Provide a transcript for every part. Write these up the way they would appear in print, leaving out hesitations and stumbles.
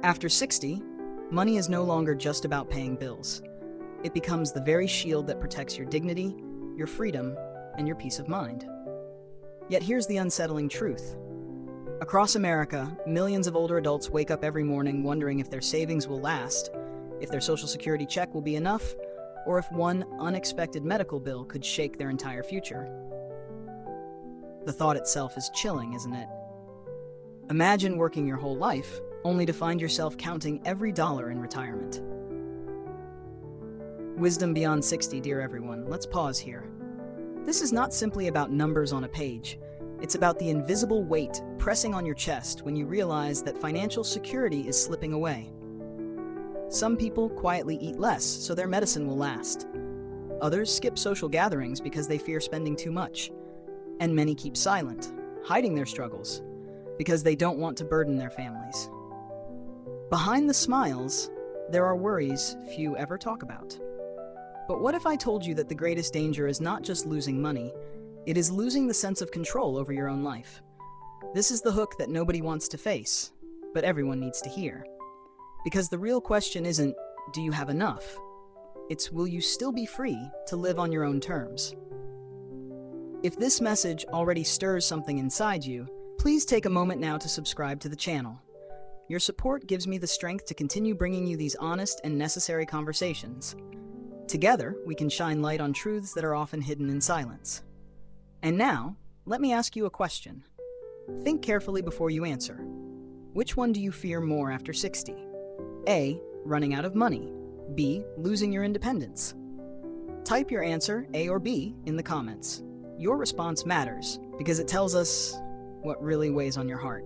After 60, money is no longer just about paying bills. It becomes the very shield that protects your dignity, your freedom, and your peace of mind. Yet here's the unsettling truth. Across America, millions of older adults wake up every morning wondering if their savings will last, if their Social Security check will be enough, or if one unexpected medical bill could shake their entire future. The thought itself is chilling, isn't it? Imagine working your whole life, only to find yourself counting every dollar in retirement. Wisdom beyond 60, dear everyone. Let's pause here. This is not simply about numbers on a page. It's about the invisible weight pressing on your chest when you realize that financial security is slipping away. Some people quietly eat less so their medicine will last. Others skip social gatherings because they fear spending too much. And many keep silent, hiding their struggles, because they don't want to burden their families. Behind the smiles, there are worries few ever talk about. But what if I told you that the greatest danger is not just losing money, it is losing the sense of control over your own life? This is the hook that nobody wants to face, but everyone needs to hear. Because the real question isn't, do you have enough? It's, will you still be free to live on your own terms? If this message already stirs something inside you, please take a moment now to subscribe to the channel. Your support gives me the strength to continue bringing you these honest and necessary conversations. Together, we can shine light on truths that are often hidden in silence. And now, let me ask you a question. Think carefully before you answer. Which one do you fear more after 60? A. Running out of money. B. Losing your independence. Type your answer, A or B, in the comments. Your response matters because it tells us what really weighs on your heart.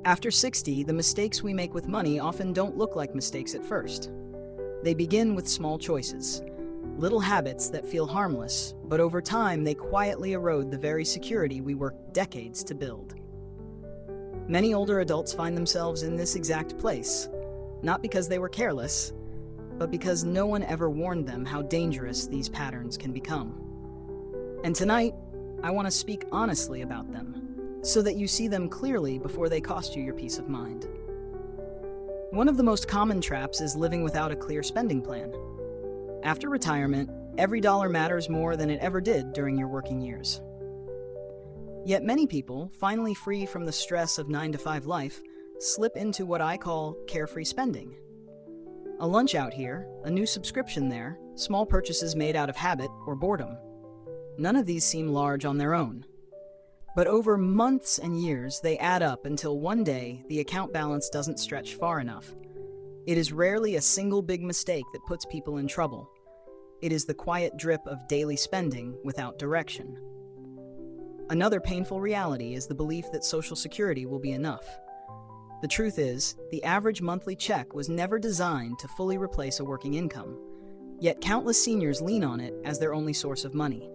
After 60, the mistakes we make with money often don't look like mistakes at first. They begin with small choices, little habits that feel harmless, but over time they quietly erode the very security we worked decades to build. Many older adults find themselves in this exact place, not because they were careless, but because no one ever warned them how dangerous these patterns can become. And tonight, I want to speak honestly about them, so that you see them clearly before they cost you your peace of mind. One of the most common traps is living without a clear spending plan. After retirement, every dollar matters more than it ever did during your working years. Yet many people, finally free from the stress of 9-to-5 life, slip into what I call carefree spending. A lunch out here, a new subscription there, small purchases made out of habit or boredom. None of these seem large on their own. But over months and years, they add up until one day the account balance doesn't stretch far enough. It is rarely a single big mistake that puts people in trouble. It is the quiet drip of daily spending without direction. Another painful reality is the belief that Social Security will be enough. The truth is, the average monthly check was never designed to fully replace a working income, yet countless seniors lean on it as their only source of money.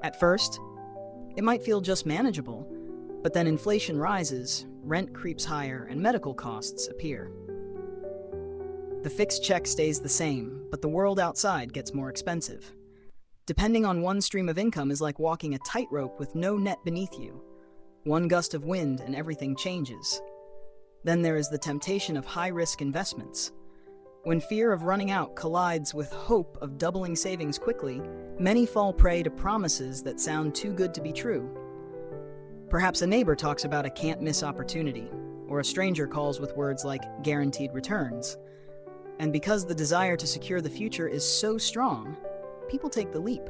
At first, it might feel just manageable, but then inflation rises, rent creeps higher, and medical costs appear. The fixed check stays the same, but the world outside gets more expensive. Depending on one stream of income is like walking a tightrope with no net beneath you. One gust of wind and everything changes. Then there is the temptation of high-risk investments. When fear of running out collides with hope of doubling savings quickly, many fall prey to promises that sound too good to be true. Perhaps a neighbor talks about a can't-miss opportunity, or a stranger calls with words like guaranteed returns. And because the desire to secure the future is so strong, people take the leap.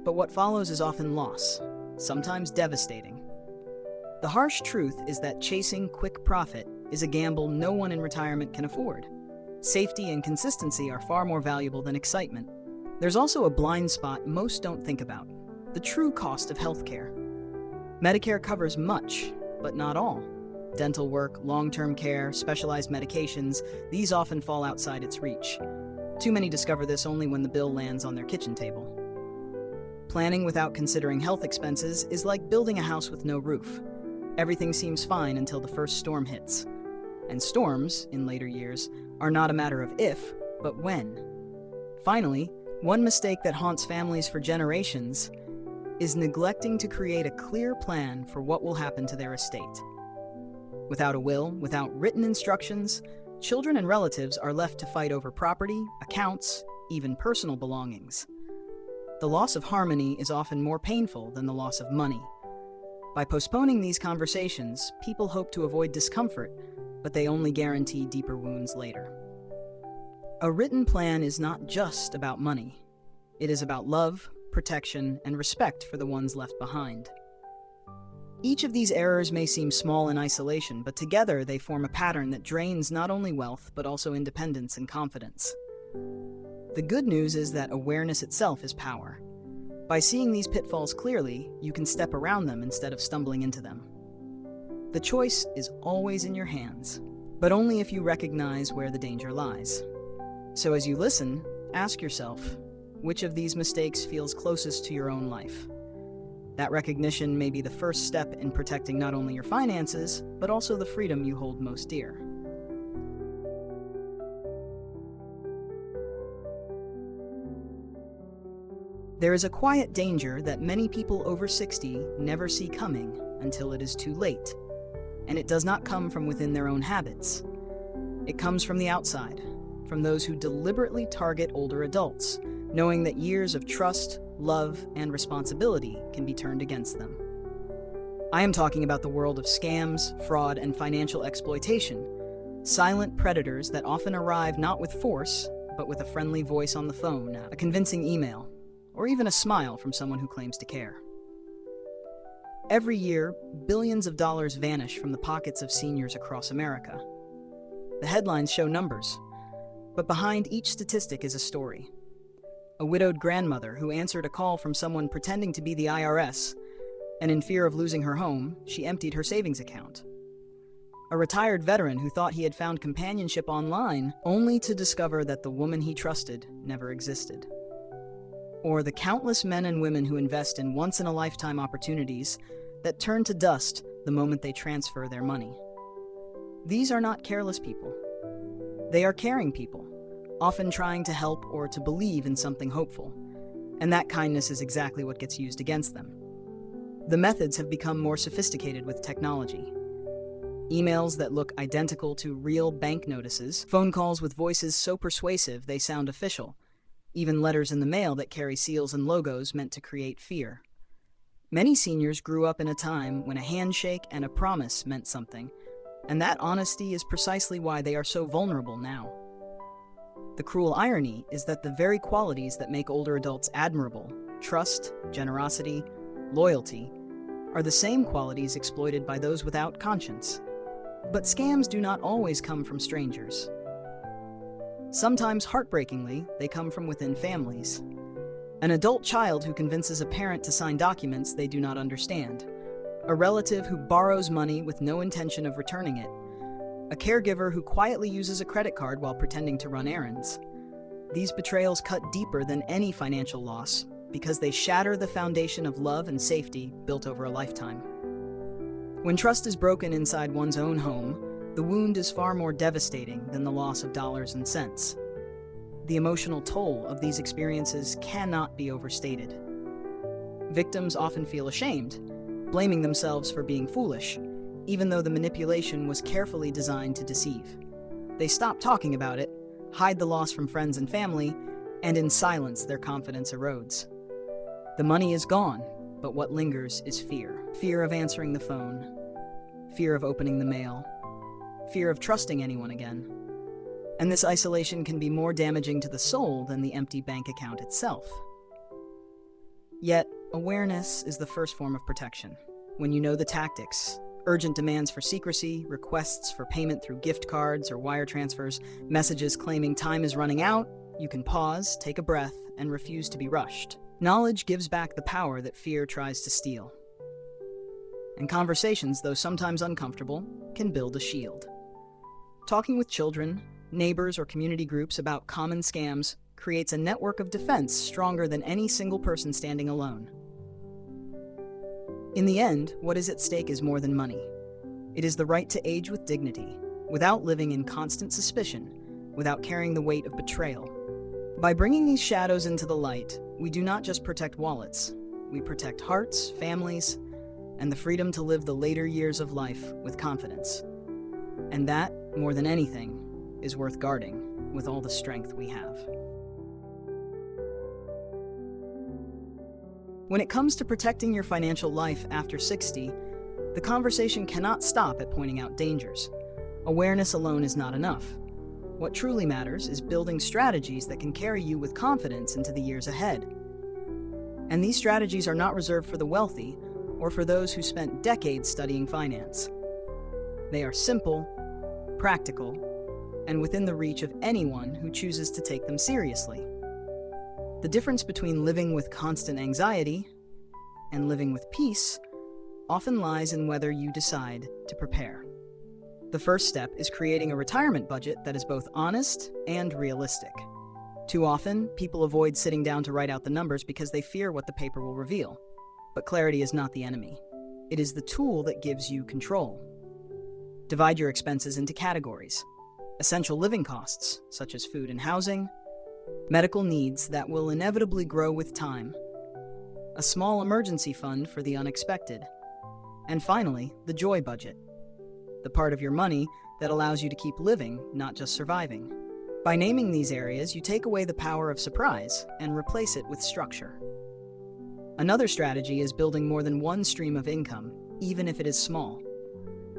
But what follows is often loss, sometimes devastating. The harsh truth is that chasing quick profit is a gamble no one in retirement can afford. Safety and consistency are far more valuable than excitement. There's also a blind spot most don't think about: the true cost of healthcare. Medicare covers much, but not all. Dental work, long-term care, specialized medications, these often fall outside its reach. Too many discover this only when the bill lands on their kitchen table. Planning without considering health expenses is like building a house with no roof. Everything seems fine until the first storm hits. And storms, in later years, are not a matter of if, but when. Finally, one mistake that haunts families for generations is neglecting to create a clear plan for what will happen to their estate. Without a will, without written instructions, children and relatives are left to fight over property, accounts, even personal belongings. The loss of harmony is often more painful than the loss of money. By postponing these conversations, people hope to avoid discomfort, but they only guarantee deeper wounds later. A written plan is not just about money. It is about love, protection, and respect for the ones left behind. Each of these errors may seem small in isolation, but together they form a pattern that drains not only wealth, but also independence and confidence. The good news is that awareness itself is power. By seeing these pitfalls clearly, you can step around them instead of stumbling into them. The choice is always in your hands, but only if you recognize where the danger lies. So as you listen, ask yourself, which of these mistakes feels closest to your own life? That recognition may be the first step in protecting not only your finances, but also the freedom you hold most dear. There is a quiet danger that many people over 60 never see coming until it is too late. And it does not come from within their own habits. It comes from the outside, from those who deliberately target older adults, knowing that years of trust, love, and responsibility can be turned against them. I am talking about the world of scams, fraud, and financial exploitation, silent predators that often arrive not with force, but with a friendly voice on the phone, a convincing email, or even a smile from someone who claims to care. Every year, billions of dollars vanish from the pockets of seniors across America. The headlines show numbers, but behind each statistic is a story. A widowed grandmother who answered a call from someone pretending to be the IRS, and in fear of losing her home, she emptied her savings account. A retired veteran who thought he had found companionship online, only to discover that the woman he trusted never existed. Or the countless men and women who invest in once-in-a-lifetime opportunities that turn to dust the moment they transfer their money. These are not careless people. They are caring people, often trying to help or to believe in something hopeful, and that kindness is exactly what gets used against them. The methods have become more sophisticated with technology. Emails that look identical to real bank notices, phone calls with voices so persuasive they sound official, even letters in the mail that carry seals and logos meant to create fear. Many seniors grew up in a time when a handshake and a promise meant something, and that honesty is precisely why they are so vulnerable now. The cruel irony is that the very qualities that make older adults admirable, trust, generosity, loyalty, are the same qualities exploited by those without conscience. But scams do not always come from strangers. Sometimes, heartbreakingly, they come from within families. An adult child who convinces a parent to sign documents they do not understand. A relative who borrows money with no intention of returning it. A caregiver who quietly uses a credit card while pretending to run errands. These betrayals cut deeper than any financial loss because they shatter the foundation of love and safety built over a lifetime. When trust is broken inside one's own home, the wound is far more devastating than the loss of dollars and cents. The emotional toll of these experiences cannot be overstated. Victims often feel ashamed, blaming themselves for being foolish, even though the manipulation was carefully designed to deceive. They stop talking about it, hide the loss from friends and family, and in silence their confidence erodes. The money is gone, but what lingers is fear. Fear of answering the phone, fear of opening the mail, fear of trusting anyone again. And this isolation can be more damaging to the soul than the empty bank account itself. Yet, awareness is the first form of protection. When you know the tactics, urgent demands for secrecy, requests for payment through gift cards or wire transfers, messages claiming time is running out, you can pause, take a breath, and refuse to be rushed. Knowledge gives back the power that fear tries to steal. And conversations, though sometimes uncomfortable, can build a shield. Talking with children, neighbors, or community groups about common scams creates a network of defense stronger than any single person standing alone. In the end, what is at stake is more than money. It is the right to age with dignity, without living in constant suspicion, without carrying the weight of betrayal. By bringing these shadows into the light, we do not just protect wallets, we protect hearts, families, and the freedom to live the later years of life with confidence. And that, more than anything, is worth guarding with all the strength we have. When it comes to protecting your financial life after 60, the conversation cannot stop at pointing out dangers. Awareness alone is not enough. What truly matters is building strategies that can carry you with confidence into the years ahead. And these strategies are not reserved for the wealthy or for those who spent decades studying finance. They are simple, practical, and within the reach of anyone who chooses to take them seriously. The difference between living with constant anxiety and living with peace often lies in whether you decide to prepare. The first step is creating a retirement budget that is both honest and realistic. Too often, people avoid sitting down to write out the numbers because they fear what the paper will reveal. But clarity is not the enemy. It is the tool that gives you control. Divide your expenses into categories: essential living costs, such as food and housing; medical needs that will inevitably grow with time; a small emergency fund for the unexpected; and finally, the joy budget, the part of your money that allows you to keep living, not just surviving. By naming these areas, you take away the power of surprise and replace it with structure. Another strategy is building more than one stream of income, even if it is small.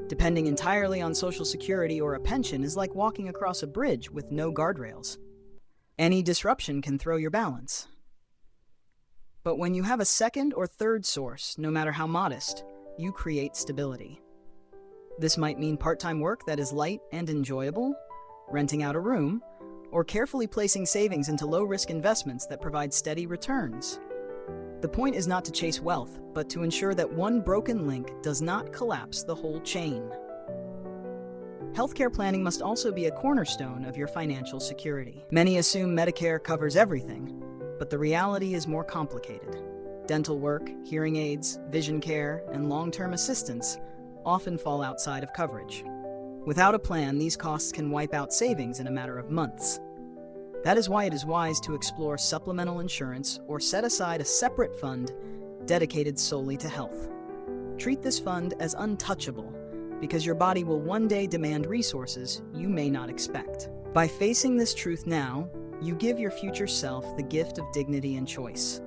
Depending entirely on Social Security or a pension is like walking across a bridge with no guardrails. Any disruption can throw your balance. But when you have a second or third source, no matter how modest, you create stability. This might mean part-time work that is light and enjoyable, renting out a room, or carefully placing savings into low-risk investments that provide steady returns. The point is not to chase wealth, but to ensure that one broken link does not collapse the whole chain. Healthcare planning must also be a cornerstone of your financial security. Many assume Medicare covers everything, but the reality is more complicated. Dental work, hearing aids, vision care, and long-term assistance often fall outside of coverage. Without a plan, these costs can wipe out savings in a matter of months. That is why it is wise to explore supplemental insurance or set aside a separate fund dedicated solely to health. Treat this fund as untouchable, because your body will one day demand resources you may not expect. By facing this truth now, you give your future self the gift of dignity and choice.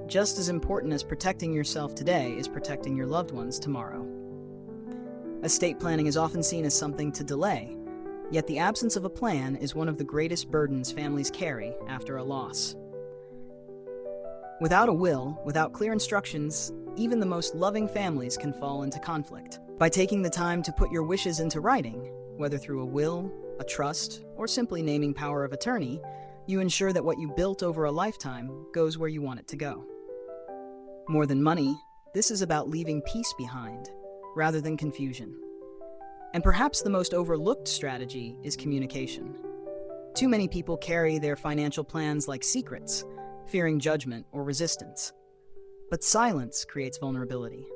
Just as important as protecting yourself today is protecting your loved ones tomorrow. Estate planning is often seen as something to delay, yet the absence of a plan is one of the greatest burdens families carry after a loss. Without a will, without clear instructions, even the most loving families can fall into conflict. By taking the time to put your wishes into writing, whether through a will, a trust, or simply naming power of attorney, you ensure that what you built over a lifetime goes where you want it to go. More than money, this is about leaving peace behind, rather than confusion. And perhaps the most overlooked strategy is communication. Too many people carry their financial plans like secrets, fearing judgment or resistance. But silence creates vulnerability.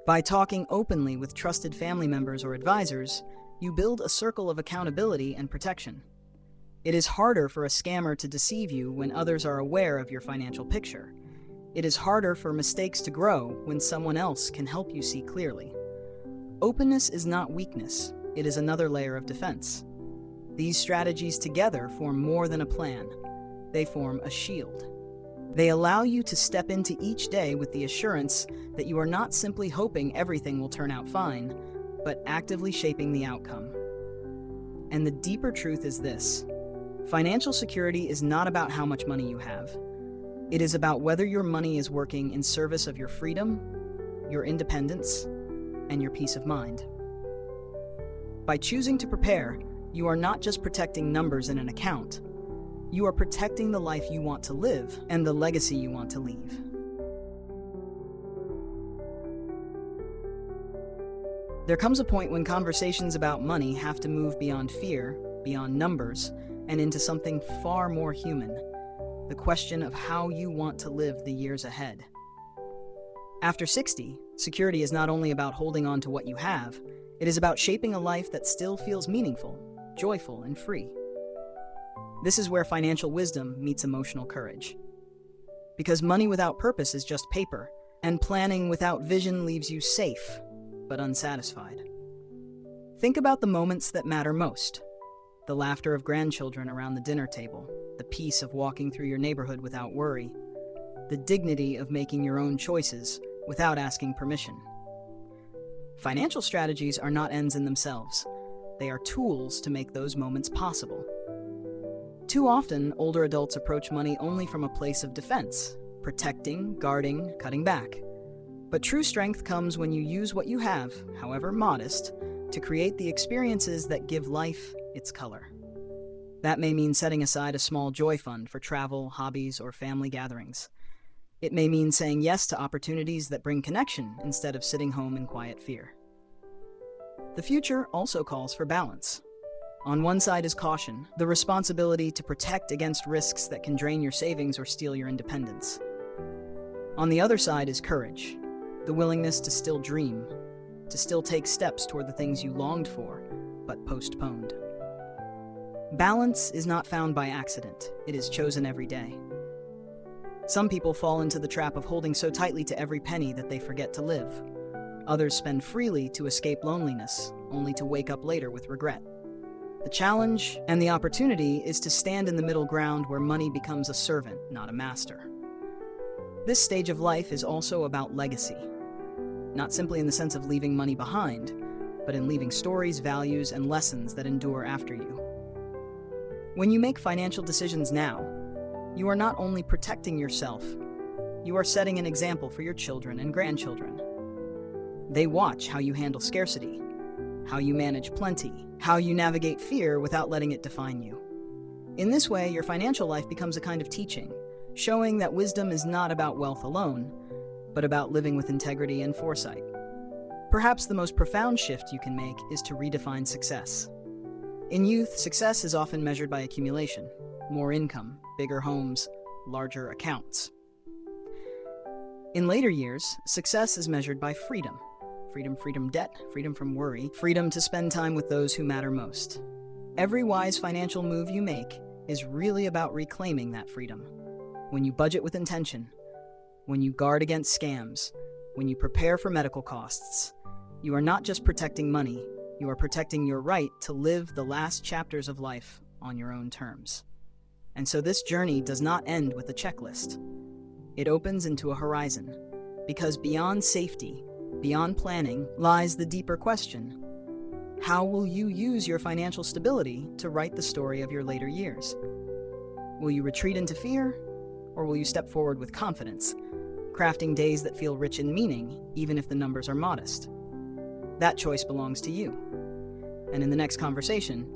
By talking openly with trusted family members or advisors, you build a circle of accountability and protection. It is harder for a scammer to deceive you when others are aware of your financial picture. It is harder for mistakes to grow when someone else can help you see clearly. Openness is not weakness, it is another layer of defense. These strategies together form more than a plan. They form a shield. They allow you to step into each day with the assurance that you are not simply hoping everything will turn out fine, but actively shaping the outcome. And the deeper truth is this: financial security is not about how much money you have. It is about whether your money is working in service of your freedom, your independence, and your peace of mind. By choosing to prepare, you are not just protecting numbers in an account. You are protecting the life you want to live and the legacy you want to leave. There comes a point when conversations about money have to move beyond fear, beyond numbers, and into something far more human: the question of how you want to live the years ahead. After 60, security is not only about holding on to what you have, it is about shaping a life that still feels meaningful, joyful, and free. This is where financial wisdom meets emotional courage. Because money without purpose is just paper, and planning without vision leaves you safe, but unsatisfied. Think about the moments that matter most. The laughter of grandchildren around the dinner table, the peace of walking through your neighborhood without worry, the dignity of making your own choices without asking permission. Financial strategies are not ends in themselves. They are tools to make those moments possible. Too often, older adults approach money only from a place of defense, protecting, guarding, cutting back. But true strength comes when you use what you have, however modest, to create the experiences that give life its color. That may mean setting aside a small joy fund for travel, hobbies, or family gatherings. It may mean saying yes to opportunities that bring connection instead of sitting home in quiet fear. The future also calls for balance. On one side is caution, the responsibility to protect against risks that can drain your savings or steal your independence. On the other side is courage, the willingness to still dream, to still take steps toward the things you longed for, but postponed. Balance is not found by accident, it is chosen every day. Some people fall into the trap of holding so tightly to every penny that they forget to live. Others spend freely to escape loneliness, only to wake up later with regret. The challenge and the opportunity is to stand in the middle ground where money becomes a servant, not a master. This stage of life is also about legacy. Not simply in the sense of leaving money behind, but in leaving stories, values, and lessons that endure after you. When you make financial decisions now, you are not only protecting yourself, you are setting an example for your children and grandchildren. They watch how you handle scarcity, how you manage plenty, how you navigate fear without letting it define you. In this way, your financial life becomes a kind of teaching, showing that wisdom is not about wealth alone, but about living with integrity and foresight. Perhaps the most profound shift you can make is to redefine success. In youth, success is often measured by accumulation, more income, bigger homes, larger accounts. In later years, success is measured by freedom. Freedom debt, freedom from worry, freedom to spend time with those who matter most. Every wise financial move you make is really about reclaiming that freedom. When you budget with intention, when you guard against scams, when you prepare for medical costs, you are not just protecting money, you are protecting your right to live the last chapters of life on your own terms. And so this journey does not end with a checklist. It opens into a horizon, because beyond safety, beyond planning, lies the deeper question. How will you use your financial stability to write the story of your later years? Will you retreat into fear, or will you step forward with confidence, crafting days that feel rich in meaning, even if the numbers are modest? That choice belongs to you. And in the next conversation,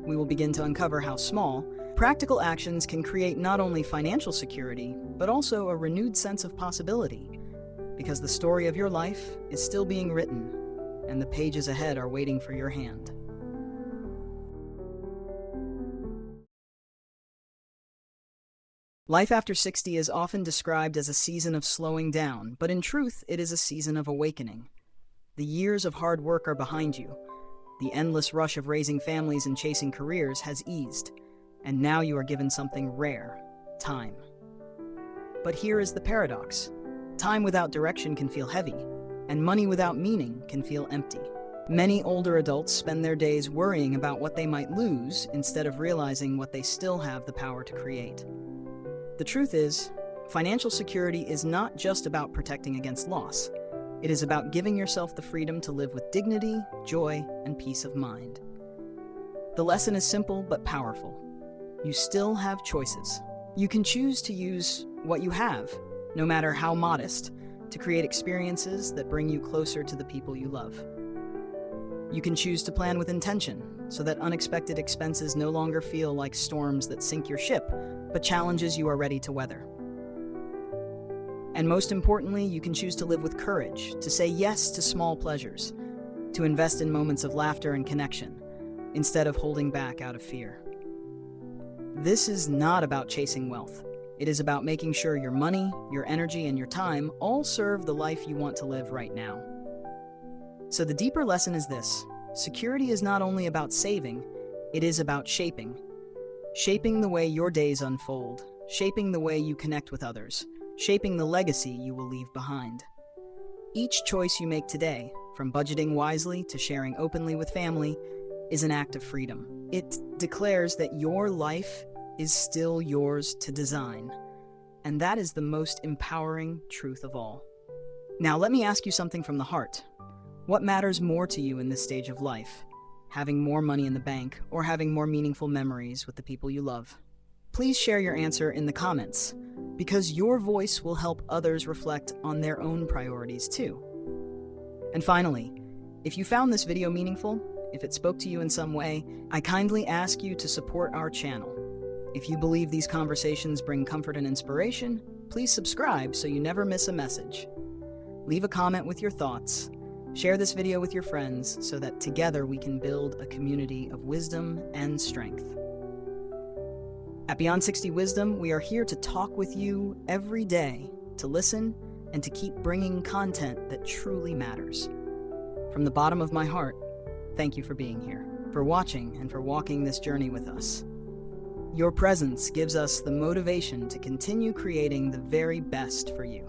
we will begin to uncover how small, practical actions can create not only financial security, but also a renewed sense of possibility. Because the story of your life is still being written, and the pages ahead are waiting for your hand. Life after 60 is often described as a season of slowing down, but in truth, it is a season of awakening. The years of hard work are behind you. The endless rush of raising families and chasing careers has eased, and now you are given something rare: time. But here is the paradox. Time without direction can feel heavy, and money without meaning can feel empty. Many older adults spend their days worrying about what they might lose instead of realizing what they still have the power to create. The truth is, financial security is not just about protecting against loss. It is about giving yourself the freedom to live with dignity, joy, and peace of mind. The lesson is simple but powerful. You still have choices. You can choose to use what you have, no matter how modest, to create experiences that bring you closer to the people you love. You can choose to plan with intention, so that unexpected expenses no longer feel like storms that sink your ship, but challenges you are ready to weather. And most importantly, you can choose to live with courage, to say yes to small pleasures, to invest in moments of laughter and connection, instead of holding back out of fear. This is not about chasing wealth. It is about making sure your money, your energy, and your time all serve the life you want to live right now. So the deeper lesson is this: security is not only about saving, it is about shaping. Shaping the way your days unfold, shaping the way you connect with others, shaping the legacy you will leave behind. Each choice you make today, from budgeting wisely to sharing openly with family, is an act of freedom. It declares that your life is still yours to design, and that is the most empowering truth of all. Now, let me ask you something from the heart. What matters more to you in this stage of life? Having more money in the bank or having more meaningful memories with the people you love? Please share your answer in the comments, because your voice will help others reflect on their own priorities too. And finally, if you found this video meaningful, if it spoke to you in some way, I kindly ask you to support our channel. If you believe these conversations bring comfort and inspiration, please subscribe so you never miss a message. Leave a comment with your thoughts. Share this video with your friends so that together we can build a community of wisdom and strength. At Beyond 60 Wisdom, we are here to talk with you every day, to listen, and to keep bringing content that truly matters. From the bottom of my heart, thank you for being here, for watching, and for walking this journey with us. Your presence gives us the motivation to continue creating the very best for you.